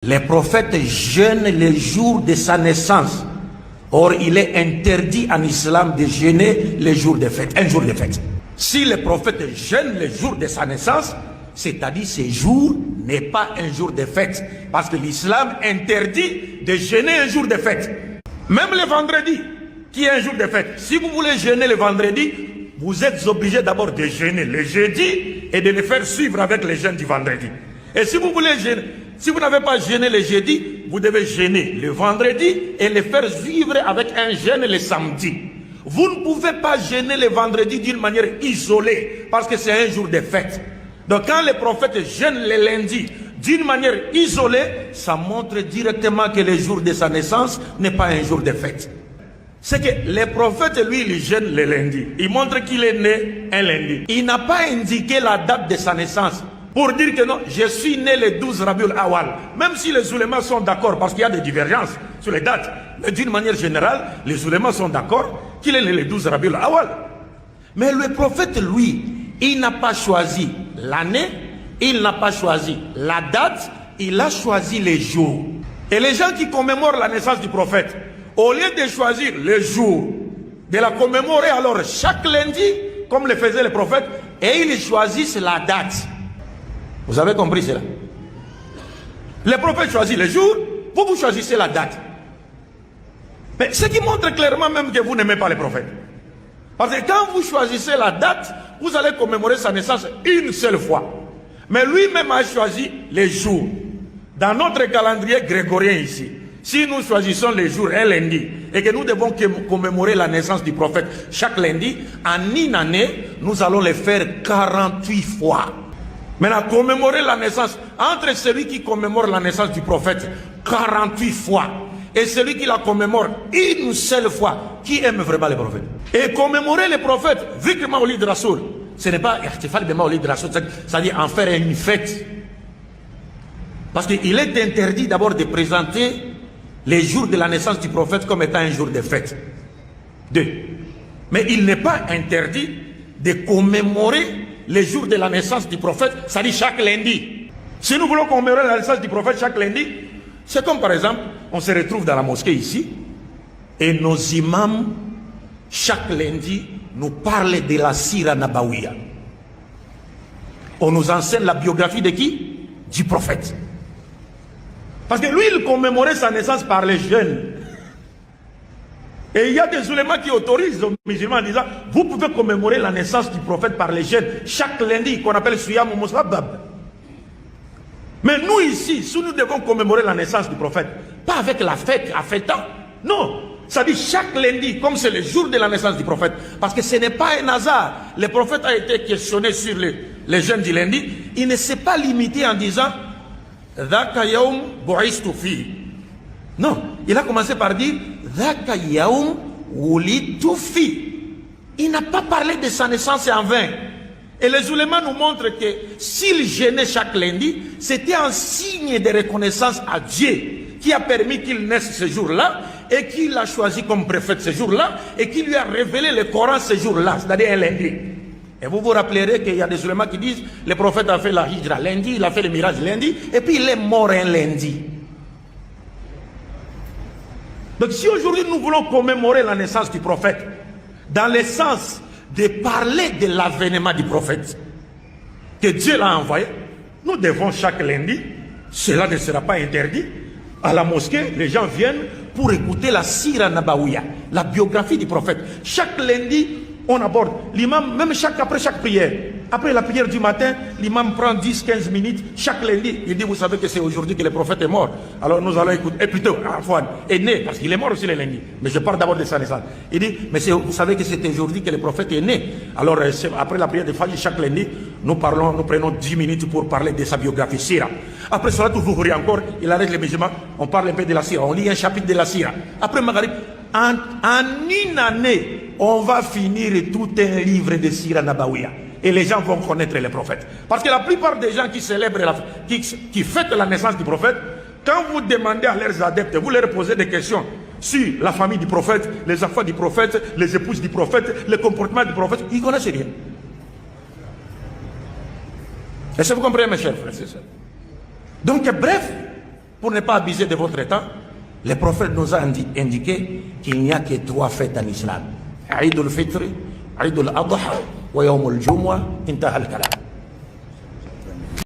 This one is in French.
Les prophètes jeûnent les jours de sa naissance. Or, il est interdit en islam de jeûner les jours de fête, un jour de fête. Si les prophètes jeûnent les jours de sa naissance, c'est-à-dire ce jour n'est pas un jour de fête. Parce que l'islam interdit de jeûner un jour de fête. Même le vendredi, qui est un jour de fête. Si vous voulez jeûner le vendredi, vous êtes obligé d'abord de jeûner le jeudi et de le faire suivre avec les jeûnes du vendredi. Et si vous voulez jeûner, si vous n'avez pas jeûné le jeudi, vous devez jeûner le vendredi et le faire suivre avec un jeûne le samedi. Vous ne pouvez pas jeûner le vendredi d'une manière isolée parce que c'est un jour de fête. Donc quand les prophètes jeûnent le lundi d'une manière isolée, ça montre directement que le jour de sa naissance n'est pas un jour de fête. C'est que les prophètes, lui, il jeûne le lundi. Il montre qu'il est né un lundi. Il n'a pas indiqué la date de sa naissance pour dire que non, je suis né le 12 Rabiul Awal. Même si les oulémas sont d'accord, parce qu'il y a des divergences sur les dates, mais d'une manière générale, les oulémas sont d'accord qu'il est né le 12 Rabiul Awal. Mais le prophète, lui, il n'a pas choisi l'année, il n'a pas choisi la date, il a choisi les jours. Et les gens qui commémorent la naissance du prophète, au lieu de choisir le jour, de la commémorer alors chaque lundi, comme le faisaient les prophètes, et ils choisissent la date. Vous avez compris cela? Les prophètes choisissent le jour, vous choisissez la date. Mais ce qui montre clairement même que vous n'aimez pas les prophètes. Parce que quand vous choisissez la date, vous allez commémorer sa naissance une seule fois. Mais lui-même a choisi les jours. Dans notre calendrier grégorien ici, si nous choisissons les jours un lundi et que nous devons commémorer la naissance du prophète chaque lundi, en une année, nous allons le faire 48 fois. Maintenant, commémorer la naissance, entre celui qui commémore la naissance du prophète 48 fois et celui qui la commémore une seule fois, qui aime vraiment les prophètes? Et commémorer les prophètes, Zikr Mawlid Rasoul, ce n'est pas Ihtifal bi Mawlid Rasoul, c'est-à-dire en faire une fête. Parce qu'il est interdit d'abord de présenter les jours de la naissance du prophète comme étant un jour de fête. 2. Mais il n'est pas interdit de commémorer les jours de la naissance du prophète, c'est-à-dire chaque lundi. Si nous voulons commémorer la naissance du prophète chaque lundi, c'est comme par exemple, on se retrouve dans la mosquée ici, et nos imams, chaque lundi, nous parlent de la Sira Nabawiya. On nous enseigne la biographie de qui? Du prophète. Parce que lui, il commémorait sa naissance par les jeunes. Et il y a des oulémas qui autorisent aux musulmans en disant, vous pouvez commémorer la naissance du prophète par les jeunes chaque lundi, qu'on appelle Suyam ou Musabab. Mais nous ici, si nous devons commémorer la naissance du prophète, pas avec la fête, à fêtant, non. Ça dit chaque lundi, comme c'est le jour de la naissance du prophète. Parce que ce n'est pas un hasard. Le prophète a été questionné sur les jeunes du lundi. Il ne s'est pas limité en disant, Dhaka yaum bu'istu fi. Non, il a commencé par dire Dhaka yaum wulitu fi. Il n'a pas parlé de sa naissance en vain. Et les oulémas nous montrent que s'il jeûnait chaque lundi, c'était un signe de reconnaissance à Dieu qui a permis qu'il naisse ce jour-là et qui l'a choisi comme prophète ce jour-là et qui lui a révélé le Coran ce jour-là, c'est-à-dire un lundi. Et vous vous rappellerez qu'il y a des oulémas qui disent le prophète a fait la hijra lundi, il a fait le mirage lundi et puis il est mort un lundi. Donc si aujourd'hui nous voulons commémorer la naissance du prophète dans le sens de parler de l'avènement du prophète que Dieu l'a envoyé, nous devons chaque lundi, cela ne sera pas interdit, à la mosquée, les gens viennent pour écouter la Sira Nabawiya, la biographie du prophète. Chaque lundi, on aborde l'imam, même après chaque prière. Après la prière du matin, l'imam prend 10-15 minutes chaque lundi. Il dit, vous savez que c'est aujourd'hui que le prophète est mort. Alors nous allons écouter. Et plutôt, Afouane est né, parce qu'il est mort aussi le lundi. Mais je parle d'abord de sa naissance. Il dit, mais vous savez que c'est aujourd'hui que le prophète est né. Alors après la prière de Fajr, chaque lundi, nous prenons 10 minutes pour parler de sa biographie Sira. Après cela, vous verrez encore, il arrête les musulmans, on parle un peu de la Sira. On lit un chapitre de la Sira. Après Maghrib, en une année, on va finir tout un livre de Sira Nabawiya. Et les gens vont connaître les prophètes. Parce que la plupart des gens qui célèbrent, qui fêtent la naissance du prophète, quand vous demandez à leurs adeptes, vous leur posez des questions sur la famille du prophète, les enfants du prophète, les épouses du prophète, le comportement du prophète, ils ne connaissent rien. Est-ce que vous comprenez, mes chers frères et sœurs? Donc, bref, pour ne pas abuser de votre temps, le prophète nous a indiqué qu'il n'y a que 3 fêtes en islam. Eid al-Fitr, Eid al-Adha, wa Yawm al-Jumu'ah, intaha al-kalam.